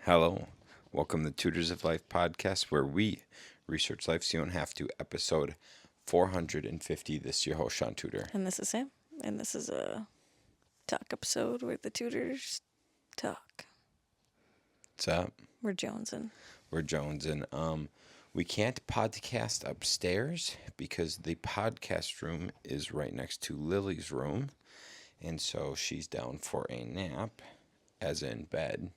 Hello. Welcome to Tutors of Life podcast, where we research life so you don't have to. Episode 450. This is your host, Sean Tudor. And this is Sam. And this is a talk episode where the tutors talk. What's up? We're jonesing. We're jonesing. We can't podcast upstairs because the podcast room is right next to Lily's room. And so she's down for a nap, as in bed.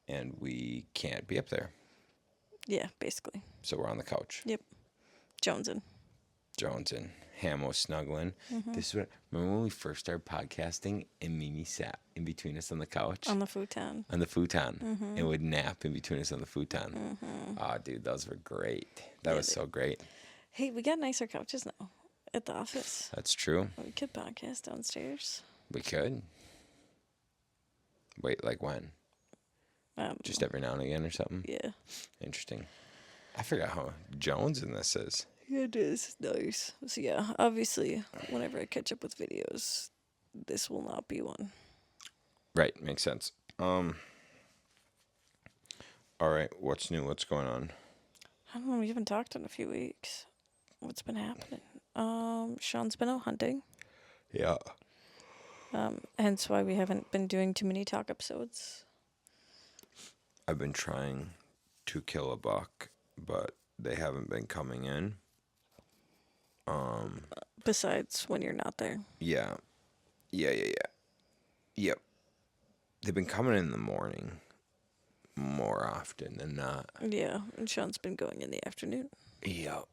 And we can't be up there. Yeah, basically. So we're on the couch. Yep. Jonesing. Hamo snuggling. Mm-hmm. This is what, remember when we first started podcasting and Mimi sat in between us on the couch? On the futon. And would nap in between us on the futon. Mm-hmm. Oh, dude, those were great. That was so great. Hey, we got nicer couches now at the office. That's true. We could podcast downstairs. We could. Wait, like when? Just every now and again or something? Yeah. Interesting. I forgot how Jones in this is. It is nice. So yeah, obviously, whenever I catch up with videos, this will not be one. Right, makes sense. All right, what's new? What's going on? I don't know, we haven't talked in a few weeks. What's been happening? Sean's been out hunting. Yeah. Hence why we haven't been doing too many talk episodes. I've been trying to kill a buck, but they haven't been coming in. Besides when you're not there. Yeah. Yep. They've been coming in the morning more often than not. Yeah, and Sean's been going in the afternoon. Yep.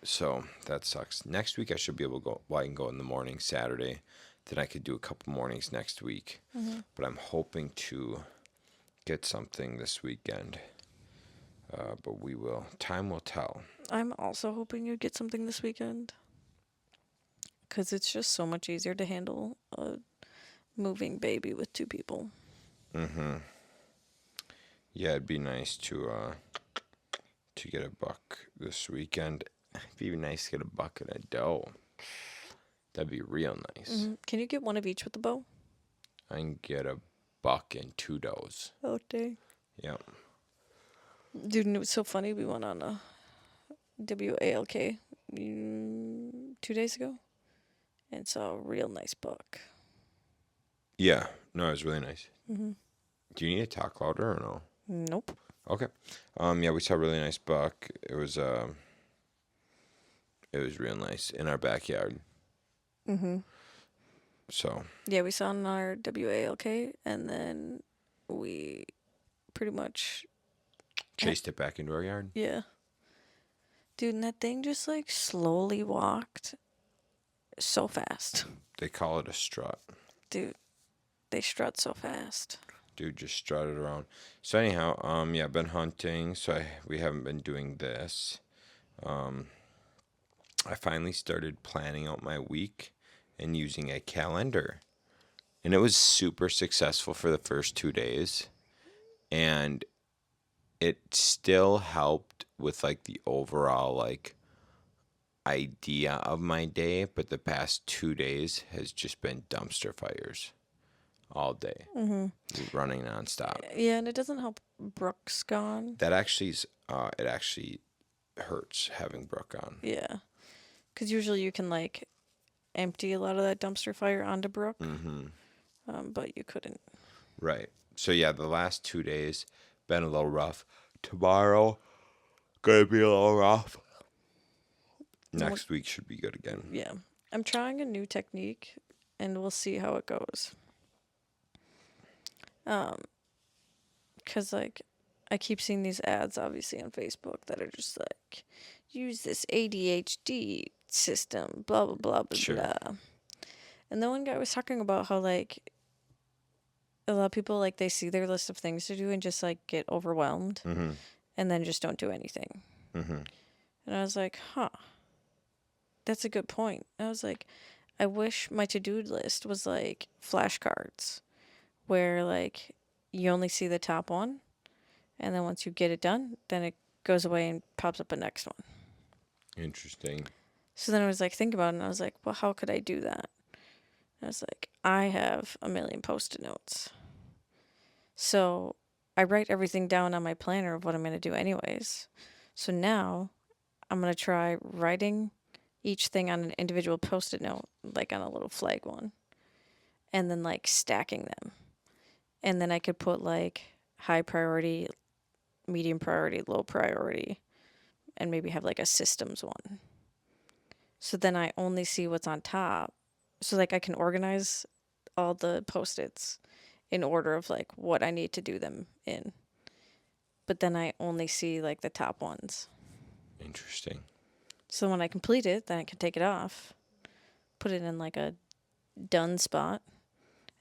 So that sucks. Next week I should be able to go. Well, I can go in the morning Saturday. Then I could do a couple mornings next week. Mm-hmm. But I'm hoping to get something this weekend. But we will. Time will tell. I'm also hoping you get something this weekend. Because it's just so much easier to handle a moving baby with two people. Mm-hmm. Yeah, it'd be nice to get a buck this weekend. It'd be nice to get a buck and a doe. That'd be real nice. Mm-hmm. Can you get one of each with the bow? I can get a buck and two does. Oh, dang. Yep. Dude, and it was so funny. We went on a WALK 2 days ago and saw a real nice buck. Yeah. No, it was really nice. Mm-hmm. Do you need to talk louder or no? Nope. Okay. Yeah, we saw a really nice buck. It was real nice in our backyard. Mm-hmm. So. Yeah, we saw in our WALK, and then we pretty much chased it back into our yard? Yeah. Dude, and that thing just, like, slowly walked so fast. They call it a strut. Dude, they strut so fast. Dude just strutted around. So anyhow, I've been hunting, so we haven't been doing this. I finally started planning out my week and using a calendar. And it was super successful for the first 2 days. And it still helped with, like, the overall, like, idea of my day. But the past 2 days has just been dumpster fires all day. Mm-hmm. Running nonstop. Yeah, and it doesn't help Brooke's gone. That actually it actually hurts having Brooke on. Yeah. Because usually you can, like, empty a lot of that dumpster fire onto Brooke. Mm-hmm. But you couldn't. Right. So, yeah, the last 2 days been a little rough. Tomorrow, gonna be a little rough. Next week should be good again. Yeah. I'm trying a new technique, and we'll see how it goes. Because, like, I keep seeing these ads, obviously, on Facebook that are just like, use this ADHD system, blah, blah, blah, blah, Sure. blah. And the one guy was talking about how, like, a lot of people, like, they see their list of things to do and just, like, get overwhelmed. Mm-hmm. And then just don't do anything. Mm-hmm. And I was like, that's a good point. I was like, I wish my to-do list was, like, flashcards. Where, like, you only see the top one. And then once you get it done, then it goes away and pops up a next one. Interesting. So then I was, like, thinking about it. And I was like, well, how could I do that? And I was like, I have a million Post-it notes. So I write everything down on my planner of what I'm going to do anyways. So now I'm going to try writing each thing on an individual post-it note, like on a little flag one, and then like stacking them. And then I could put like high priority, medium priority, low priority, and maybe have like a systems one. So then I only see what's on top. So like I can organize all the post-its in order of like what I need to do them in. But then I only see like the top ones. Interesting. So when I complete it, then I can take it off, put it in like a done spot,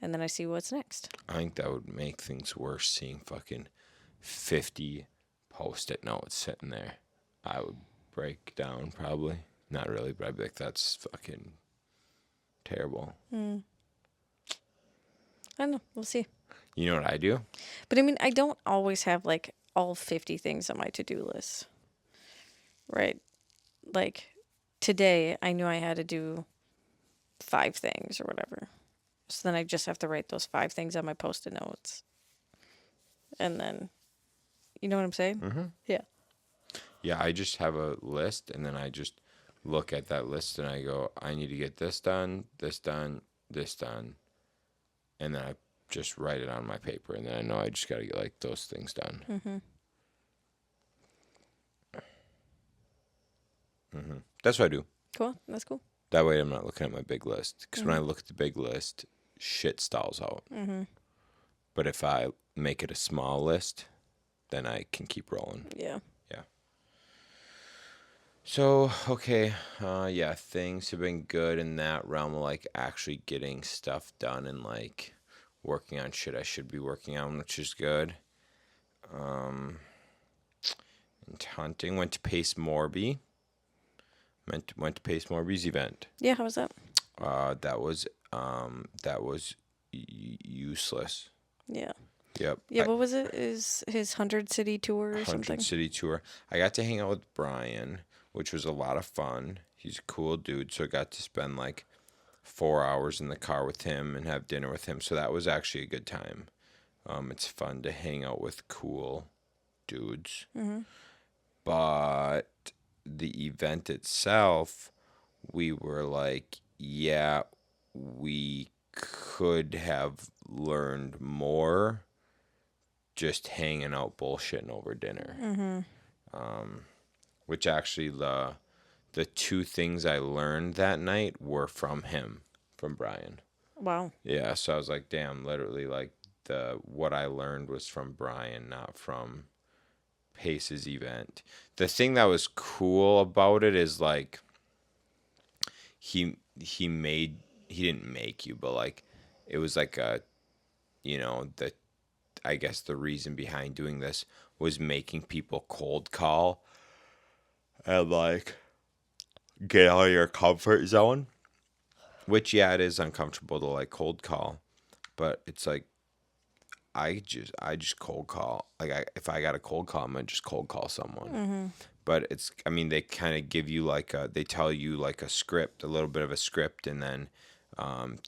and then I see what's next. I think that would make things worse seeing fucking 50 post-it notes sitting there. I would break down probably. Not really, but I'd be like, that's fucking terrible. I don't know. We'll see. You know what I do? But I mean, I don't always have like all 50 things on my to-do list. Right? Like today, I knew I had to do 5 things or whatever. So then I just have to write those 5 things on my post-it notes. And then, you know what I'm saying? Mm-hmm. Yeah. Yeah, I just have a list, and then I just look at that list, and I go, I need to get this done, this done, this done. And then I just write it on my paper, and then I know I just got to get like those things done. Mm-hmm. That's what I do. Cool. That's cool. That way I'm not looking at my big list. Because when I Mm-hmm. look at the big list, shit stalls out. Mm-hmm. But if I make it a small list, then I can keep rolling. Yeah. Yeah. So, okay. Yeah, things have been good in that realm of like actually getting stuff done and like working on shit I should be working on, which is good. And hunting. Went to Pace Morby. Went to Pace Morby's event. Yeah, how was that? That was useless. Yeah. Yep. Yeah, what was it? Is his 100 city tour or 100 something? city tour. I got to hang out with Brian, which was a lot of fun. He's a cool dude, so I got to spend like 4 hours in the car with him and have dinner with him. So that was actually a good time. It's fun to hang out with cool dudes. Mm-hmm. But the event itself, we were like, yeah, we could have learned more just hanging out bullshitting over dinner. Mm-hmm. Which actually the 2 things I learned that night were from him, from Brian. Wow. Yeah, so I was like, damn, literally like what I learned was from Brian, not from Pace's event. The thing that was cool about it is like he didn't make you, but like it was like I guess the reason behind doing this was making people cold call and like get out of your comfort zone. Which yeah, it is uncomfortable to like cold call, but it's like I just cold call. Like if I got a cold call, I'm gonna just cold call someone. Mm-hmm. But they kind of give you they tell you like a script, a little bit of a script, and then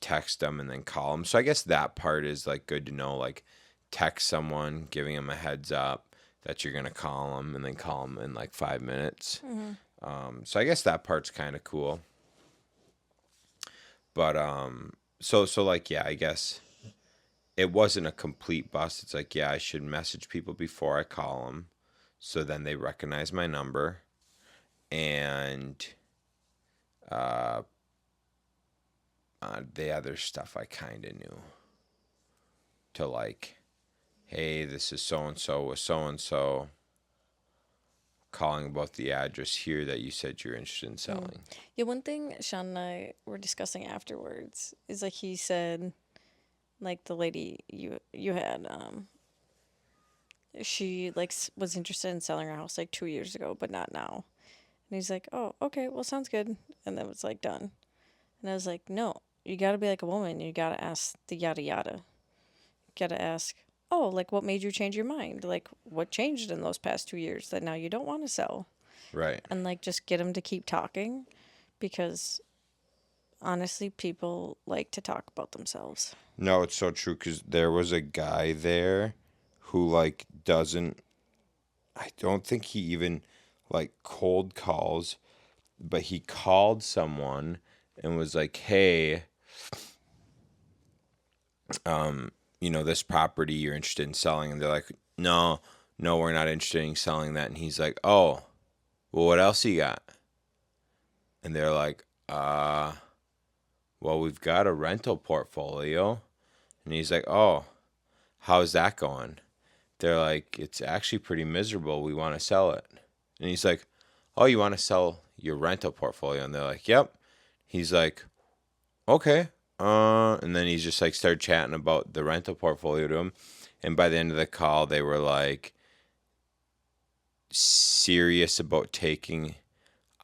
text them and then call them. So I guess that part is like good to know. Like text someone, giving them a heads up that you're gonna call them, and then call them in like 5 minutes. Mm-hmm. So I guess that part's kind of cool. But so like yeah, I guess it wasn't a complete bust. It's like yeah, I should message people before I call them, so then they recognize my number, and the other stuff I kind of knew. To like, hey, this is so and so with so and so. Calling about the address here that you said you're interested in selling. Yeah, one thing Sean and I were discussing afterwards is like he said, like the lady you had, she like was interested in selling her house like 2 years ago, but not now. And he's like, oh, okay, well, sounds good. And then it's like done. And I was like, no, you got to be like a woman. You got to ask the yada yada. You got to ask, oh, like what made you change your mind? Like what changed in those past 2 years that now you don't want to sell? Right. And like just get them to keep talking because honestly, people like to talk about themselves. No, it's so true because there was a guy there who like doesn't. I don't think he even like cold calls, but he called someone and was like, "Hey, this property you're interested in selling," and they're like, "No, no, we're not interested in selling that." And he's like, "Oh, well, what else you got?" And they're like, well, we've got a rental portfolio." And he's like, "Oh, how's that going?" They're like, "It's actually pretty miserable. We want to sell it." And he's like, "Oh, you want to sell your rental portfolio?" And they're like, "Yep." He's like, "Okay." And then he's just like started chatting about the rental portfolio to him. And by the end of the call, they were like serious about taking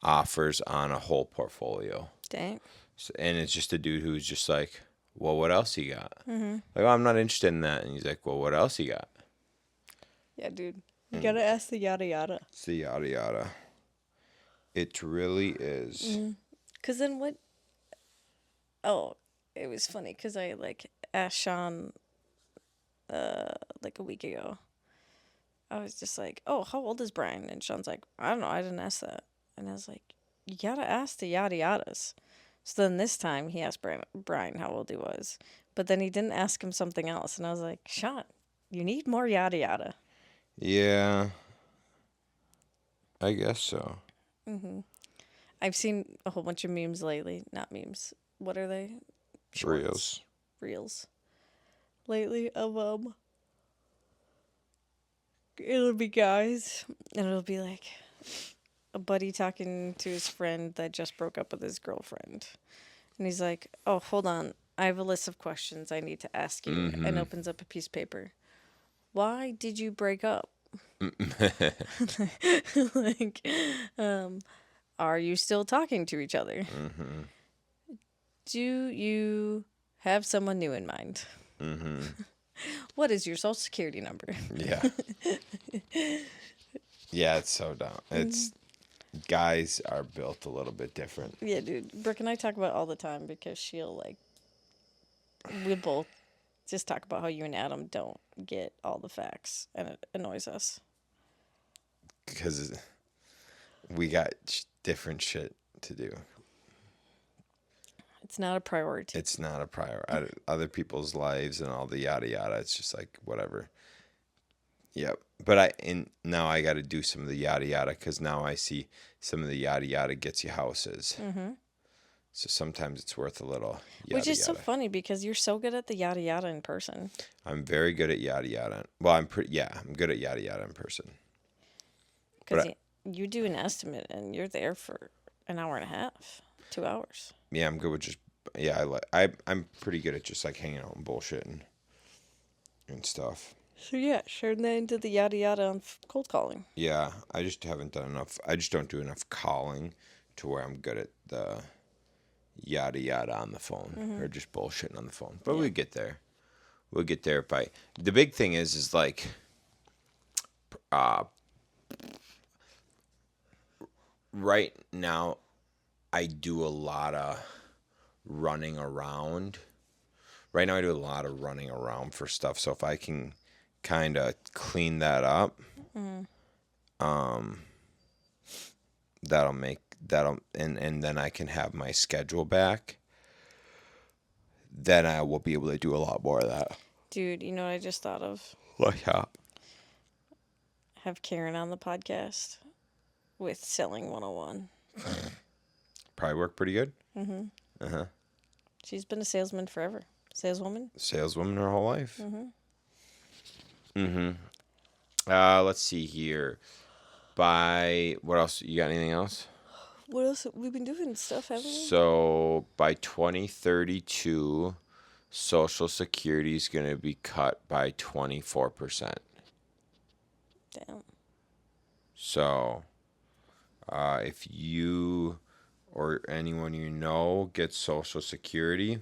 offers on a whole portfolio. Dang. So, and it's just a dude who's just like, "Well, what else you got?" Mm-hmm. Like, "Oh, I'm not interested in that." And he's like, "Well, what else you got?" Yeah, dude. You And gotta ask the yada yada. it's the yada yada. It really is. Mm. Cause then what? Oh, it was funny because I like asked Sean like a week ago. I was just like, "Oh, how old is Brian?" And Sean's like, "I don't know. I didn't ask that." And I was like, "You gotta ask the yada yadas." So then this time he asked Brian how old he was, but then he didn't ask him something else, and I was like, "Sean, you need more yada yada." Yeah, I guess so. Mm-hmm. I've seen a whole bunch of memes lately. Not memes. What are they? Shorts, Reels. reels. Lately of it'll be guys, and it'll be like a buddy talking to his friend that just broke up with his girlfriend. And he's like, "Oh, hold on. I have a list of questions I need to ask you." And Mm-hmm. opens up a piece of paper. "Why did you break up?" Like, um, are you still talking to each other? Mm-hmm. Do you have someone new in mind? Mm-hmm. What is your social security number? Yeah. Yeah, it's so dumb. It's guys are built a little bit different. Yeah, dude. Brooke and I talk about it all the time because she'll like, we both just talk about how you and Adam don't get all the facts, and it annoys us. Because we got different shit to do. It's not a priority. It's not a priority. Other people's lives and all the yada yada. It's just like whatever. Yep. But now I got to do some of the yada yada because now I see some of the yada yada gets you houses. Mm-hmm. So sometimes it's worth a little yada Which is so yada. funny because you're so good at the yada yada in person. I'm very good at yada yada. Well, I'm good at yada yada in person. Because But you do an estimate and you're there for an hour and a half, 2 hours. yeah, I'm good with just I'm pretty good at just like hanging out and bullshitting and stuff. So yeah, turn that into the yada yada on cold calling. Yeah, I just haven't done enough. I just don't do enough calling to where I'm good at the yada yada on the phone or just bullshitting on the phone. But Yeah. we get there. We'll get there by the big thing is like uh right now I do a lot of running around. Right now I do a lot of running around for stuff. So if I can kind of clean that up, um that'll and then I can have my schedule back. Then I will be able to do a lot more of that. Dude, you know what I just thought of? Like yeah. Have Karen on the podcast with Selling 101. Probably work pretty good. Mm-hmm. Uh-huh. She's been a salesman forever. Saleswoman. Saleswoman her whole life. Mm-hmm. Mm-hmm. Let's see here. By what else? You got anything else? What else? We've been doing stuff, haven't we? So by 2032, Social Security is going to be cut by 24%. Damn. So if you or anyone you know gets Social Security,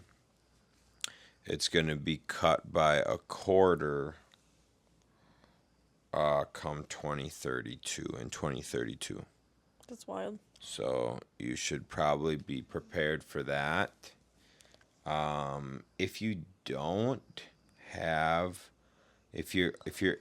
it's going to be cut by a quarter come 2032. That's wild. So you should probably be prepared for that. If you don't have if you're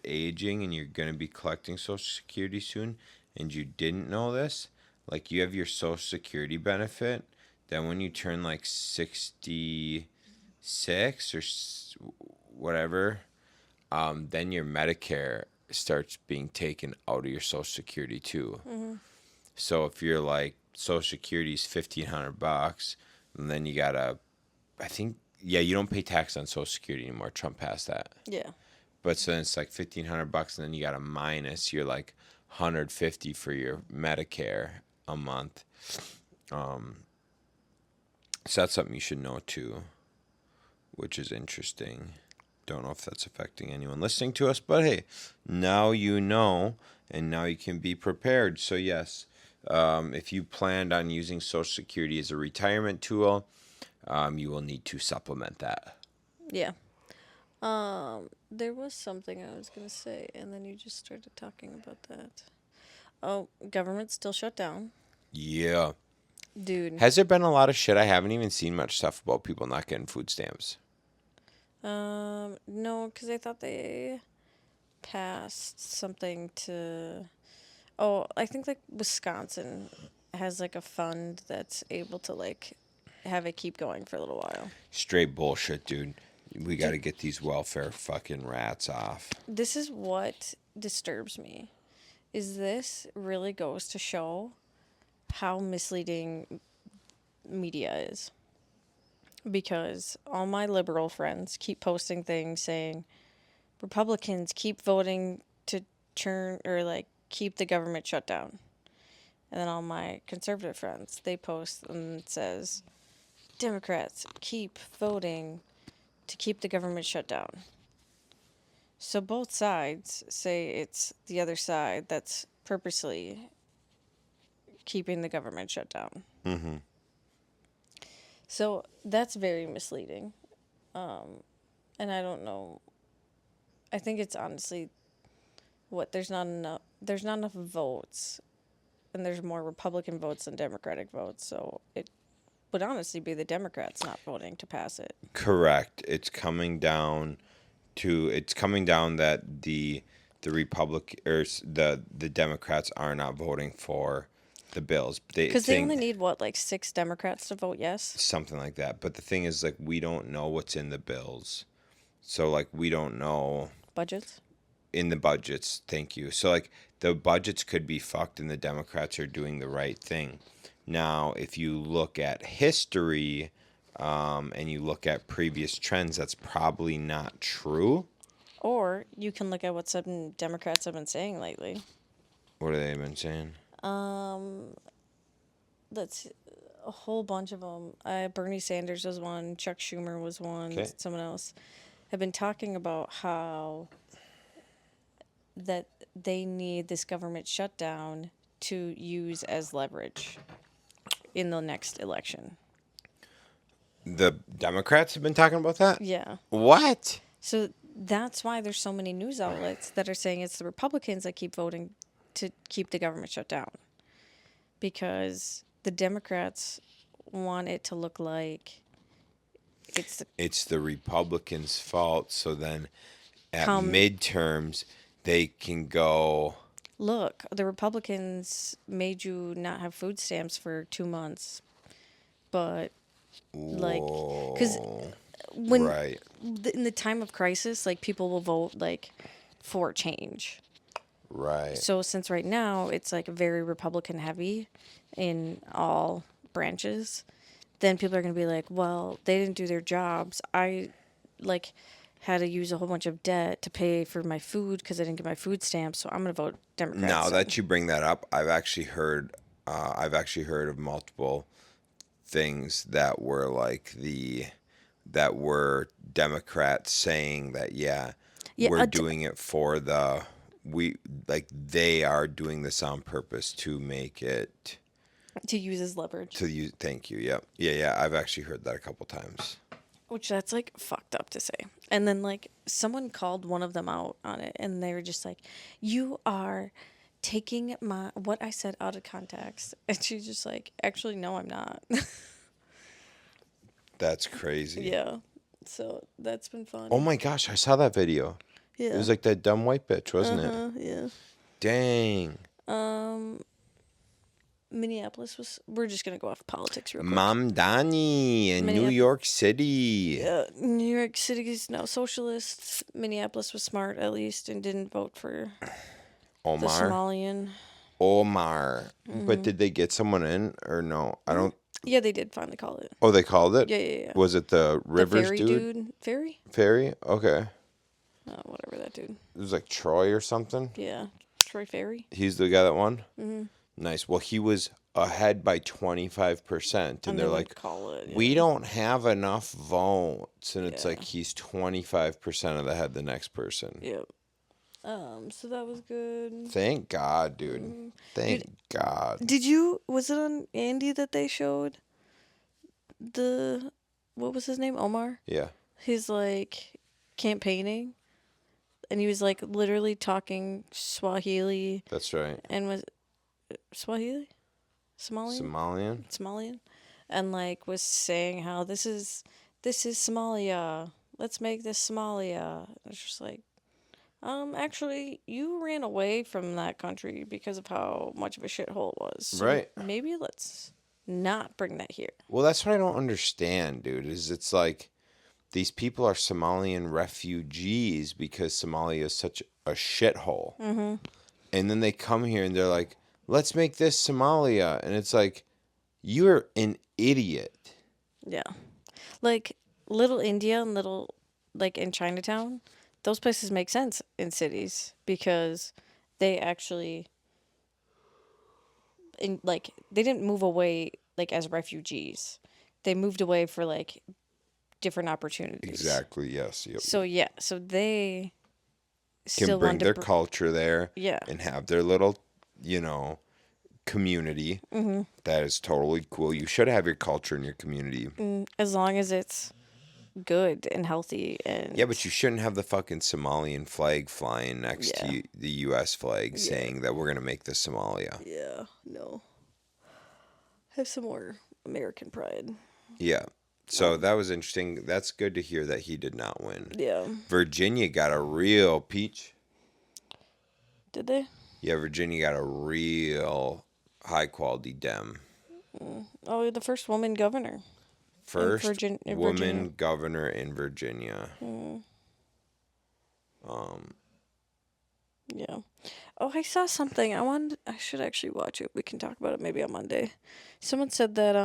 aging and you're gonna be collecting Social Security soon, and you didn't know this, like you have your Social Security benefit. Then when you turn like 66 or whatever, then your Medicare starts being taken out of your Social Security too. Mm-hmm. So if you're like Social Security's $1,500, and then you gotta, I think, yeah, you don't pay tax on Social Security anymore. Trump passed that. Yeah. But so then it's like $1,500, and then you got to minus your like 150 for your Medicare a month. So that's something you should know too, which is interesting. Don't know if that's affecting anyone listening to us, but hey, now you know, and now you can be prepared. So yes, if you planned on using Social Security as a retirement tool, you will need to supplement that. Yeah. There was something I was gonna say, and then you just started talking about that. Oh, government's still shut down, Yeah. dude. Has there been a lot of shit? I haven't even seen much stuff about people not getting food stamps. No, because I thought they passed something to. Oh, I think like Wisconsin has like a fund that's able to like have it keep going for a little while. Straight bullshit, dude. We got to Dude, get these welfare fucking rats off. this is what disturbs me. Is this really goes to show how misleading media is? Because all my liberal friends keep posting things saying Republicans keep voting to turn or like keep the government shut down. And then all my conservative friends, they post and it says Democrats keep voting to keep the government shut down. So both sides say it's the other side that's purposely keeping the government shut down. Mm-hmm. So that's very misleading. And I don't know. I think it's honestly what there's not enough votes and there's more Republican votes than Democratic votes. So it would honestly be the Democrats not voting to pass it. Correct. It's coming down that the Republic or the Democrats are not voting for the bills. They Because they only think need what, like 6 Democrats to vote yes? something like that. But the thing is, like, we don't know what's in the bills. So like we don't know Budgets? in the budgets. Thank you. So like the budgets could be fucked, and the Democrats are doing the right thing. Now, if you look at history, and you look at previous trends, that's probably not true. Or you can look at what some Democrats have been saying lately. What have they been saying? That's a whole bunch of them. Bernie Sanders was one, Chuck Schumer was one, Okay. someone else have been talking about how that they need this government shutdown to use as leverage in the next election. The Democrats have been talking about that? Yeah. What? So that's why there's so many news outlets that are saying it's the Republicans that keep voting to keep the government shut down. Because the Democrats want it to look like It's the Republicans' fault. So then at come midterms, they can go. look, the Republicans made you not have food stamps for 2 months. But like cuz Whoa. when Right. in the time of crisis, like people will vote like for change. Right. So since right now it's like very Republican heavy in all branches, then people are going to be like, well, they didn't do their jobs. I like had to use a whole bunch of debt to pay for my food because I didn't get my food stamps. So I'm going to vote Now Democrats. that you bring that up, I've actually heard of multiple things that were like that were Democrats saying that yeah, Yeah, we're doing it for they are doing this on purpose to make it to use as leverage, to use. Thank you. Yep. Yeah. I've actually heard that a couple times. which that's like fucked up to say. And then like someone called one of them out on it, and they were just like, "You are taking my what I said out of context," and she's just like, "Actually, no, I'm not." That's crazy. Yeah. So that's been fun. Oh my gosh, I saw that video. Yeah. It was like that dumb white bitch, wasn't it? Yeah. Dang. Minneapolis was. We're just gonna go off politics real quick. Mamdani in New Minneapolis. York City. Yeah, New York City is now socialist. Minneapolis was smart at least and didn't vote for the Omar. Somalian. Omar. But did they get someone in or no? I don't. Yeah, they did finally call it. Oh, they called it? Yeah. Was it the The Rivers Ferry dude? Ferry? Ferry? Okay. Whatever that dude. It was like Troy or something. Yeah, Troy Ferry. He's the guy that won? Nice. Well, he was ahead by 25%. And they they're wouldn't like, call it. we don't have enough votes. And it's Yeah. like he's 25% of the head the next person. Yep. So that was good. Thank God, dude. Thank God. Was it on Andy that they showed what was his name? Omar? Yeah. He's like campaigning and he was like literally talking Swahili That's right. and was Swahili? Somalian? Somalian? And like was saying how this is Somalia. Let's make this Somalia. It's just like actually, you ran away from that country because of how much of a shithole it was. So Right. maybe let's not bring that here. Well, that's what I don't understand, dude, is it's like these people are Somalian refugees because Somalia is such a shithole. Mm-hmm. And then they come here and they're like, let's make this Somalia. And it's like, you're an idiot. Yeah. Like, Little India and like, in Chinatown, those places make sense in cities because they actually, they didn't move away, like, as refugees. They moved away for, like, different opportunities. Exactly, yes. Yep. So, yeah. So they Can still bring wanted their to culture there. Yeah. And have their little, community. Mm-hmm. That is totally cool. You should have your culture in your community. As long as it's good and healthy and Yeah, but you shouldn't have the fucking Somalian flag flying next to the U.S. flag saying that we're going to make this Somalia. Yeah, no. Have some more American pride. Yeah. So that was interesting. That's good to hear that he did not win. Yeah. Virginia got a real peach. Did they? Yeah, Virginia got a real high quality Dem. Oh, the first woman governor. First in woman Virginia. governor in Virginia. Yeah. Oh, I saw something. I should actually watch it. We can talk about it maybe on Monday. Someone said that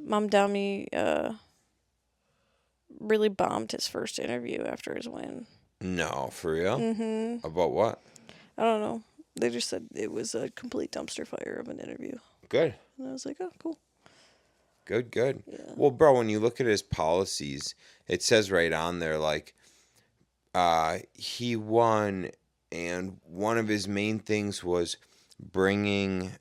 Mamdani really bombed his first interview after his win. No, for real? Mm-hmm. About what? I don't know. They just said it was a complete dumpster fire of an interview. Good. And I was like, oh, cool. Good. Yeah. Well, bro, when you look at his policies, it says right on there, like, he won, and one of his main things was bringing,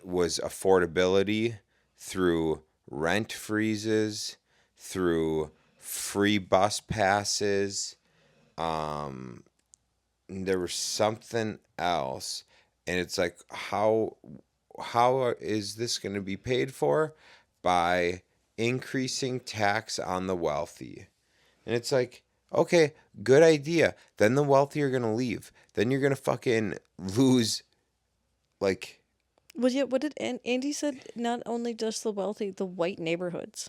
was affordability through rent freezes, through free bus passes. There was something else, and it's like, how is this going to be paid for? By increasing tax on the wealthy. And it's like, okay, good idea. Then the wealthy are going to leave. Then you're going to fucking lose, like... Well, yeah, what did Andy said? Not only just the wealthy, the white neighborhoods.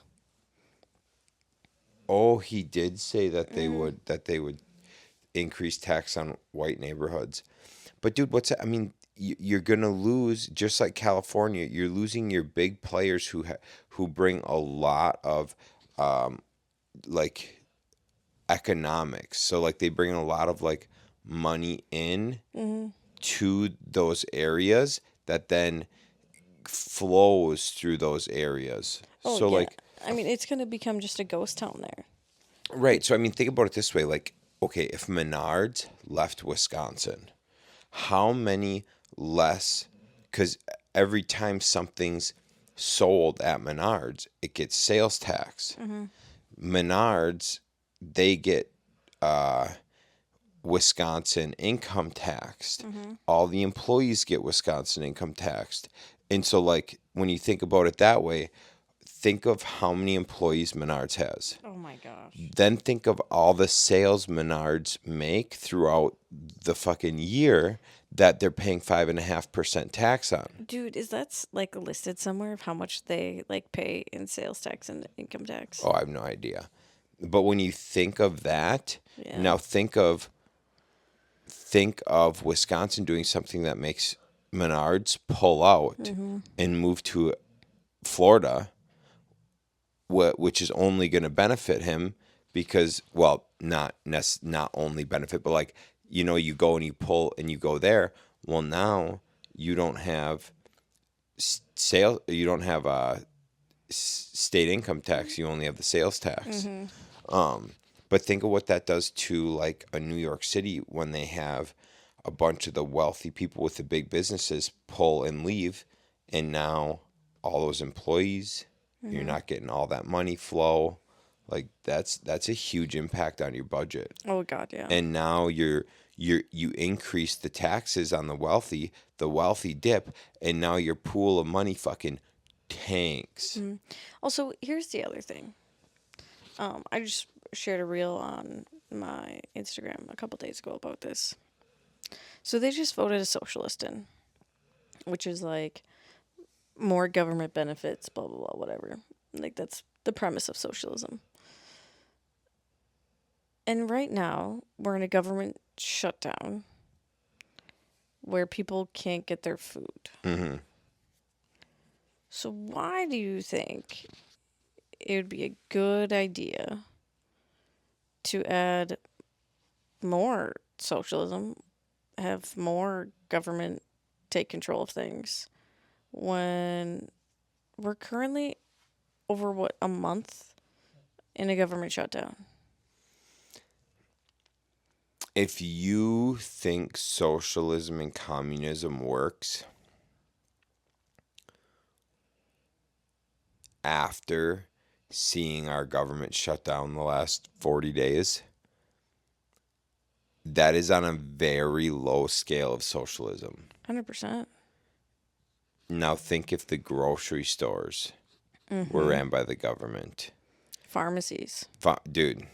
Oh, he did say that they would increase tax on white neighborhoods. But dude, you're gonna lose, just like California. You're losing your big players who bring a lot of like economics. So like they bring a lot of like money in to those areas that then flows through those areas. Oh, so yeah. like, I mean, it's gonna become just a ghost town there. right. So I mean, think about it this way. Like, okay, if Menards left Wisconsin, how many less? Because every time something's sold at Menards, it gets sales tax. Menards, they get Wisconsin income taxed. All the employees get Wisconsin income taxed. And so, like, when you think about it that way, think of how many employees Menards has. Oh my gosh. Then think of all the sales Menards make throughout the fucking year that they're paying 5.5% tax on. Dude, is that like listed somewhere of how much they like pay in sales tax and income tax? Oh, I have no idea. But when you think of that, Yeah. now think of Wisconsin doing something that makes Menards pull out and move to Florida, which is only going to benefit him because, well, not only benefit, but like, you go and you pull and you go there. Well, now you don't have sale, you don't have state income tax. You only have the sales tax. But think of what that does to like a New York City when they have a bunch of the wealthy people with the big businesses pull and leave, and now all those employees, you're not getting all that money flow. Like that's a huge impact on your budget. Oh god, yeah. And now you increase the taxes on the wealthy dip, and now your pool of money fucking tanks. Also, here's the other thing. I just shared a reel on my Instagram a couple days ago about this. So they just voted a socialist in, which is like more government benefits, blah blah blah, whatever. Like that's the premise of socialism. And right now, we're in a government shutdown where people can't get their food. Mm-hmm. So why do you think it would be a good idea to add more socialism, have more government take control of things when we're currently over a month in a government shutdown? If you think socialism and communism works after seeing our government shut down the last 40 days, that is on a very low scale of socialism. 100%. Now think if the grocery stores were ran by the government. Pharmacies. Dude,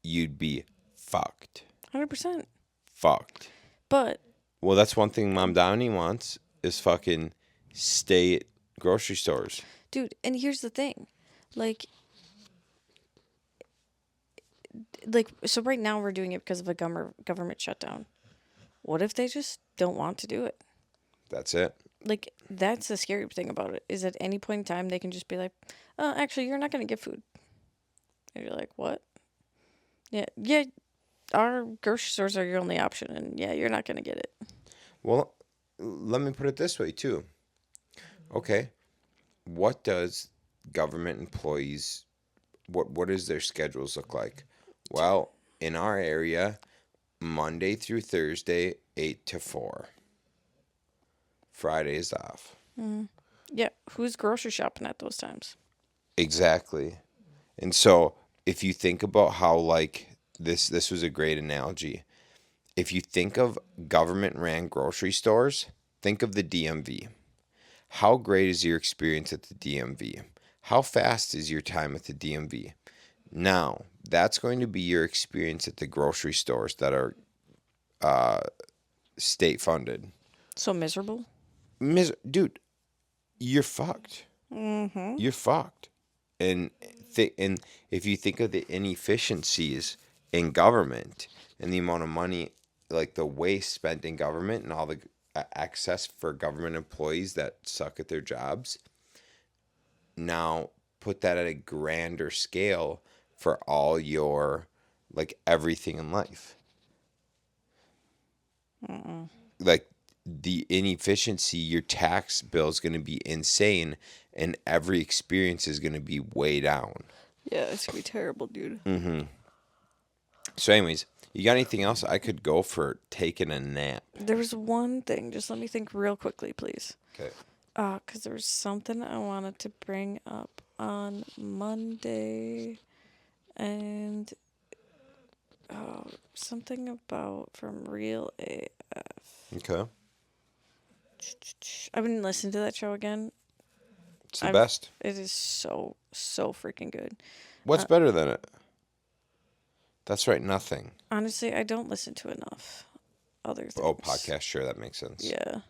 you'd be fucked. 100%. Fucked. But Well, that's one thing Mom Downey wants is fucking state grocery stores. dude, and here's the thing. Like so right now we're doing it because of a government shutdown. What if they just don't want to do it? That's it. Like that's the scary thing about it is at any point in time they can just be like, actually you're not going to get food. And you're like, what? Yeah, our grocery stores are your only option, and yeah, you're not going to get it. Well, let me put it this way too. Okay, what does government employees, what does their schedules look like? Well, in our area, Monday through Thursday, 8 to 4. Friday is off. Yeah, who's grocery shopping at those times? Exactly. And so if you think about how like this was a great analogy. If you think of government ran grocery stores, think of the DMV. How great is your experience at the DMV? How fast is your time at the DMV? Now, that's going to be your experience at the grocery stores that are state funded. So miserable. Dude, you're fucked. You're fucked. And and if you think of the inefficiencies in government and the amount of money, like the waste spent in government and all the excess for government employees that suck at their jobs, now put that at a grander scale for all your, like, everything in life. Like, the inefficiency, your tax bill is going to be insane, and every experience is going to be way down. Yeah, it's gonna be terrible, dude. So, anyways, you got anything else? I could go for taking a nap. There was one thing. Just let me think real quickly, please. Okay. Because there was something I wanted to bring up on Monday, and something about from Real AF. Okay. I've been listening to that show again. It's the best. It is so freaking good. What's better than it? That's right, nothing. Honestly, I don't listen to enough other things. Oh, podcast, sure, that makes sense. Yeah.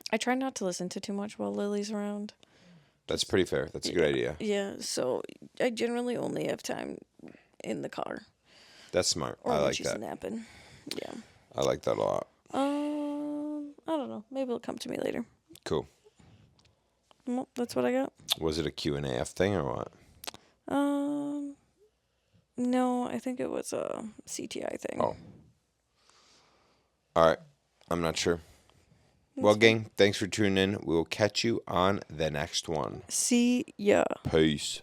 I try not to listen to too much while Lily's around. That's pretty fair. That's a good idea. Yeah, so I generally only have time in the car. That's smart. Or I when like she's that. napping. Yeah. I like that a lot. I don't know. Maybe it'll come to me later. Cool. Well, that's what I got. Was it a Q&A thing or what? No, I think it was a CTI thing. Oh. All right. I'm not sure. Well, gang, thanks for tuning in. We will catch you on the next one. See ya. Peace.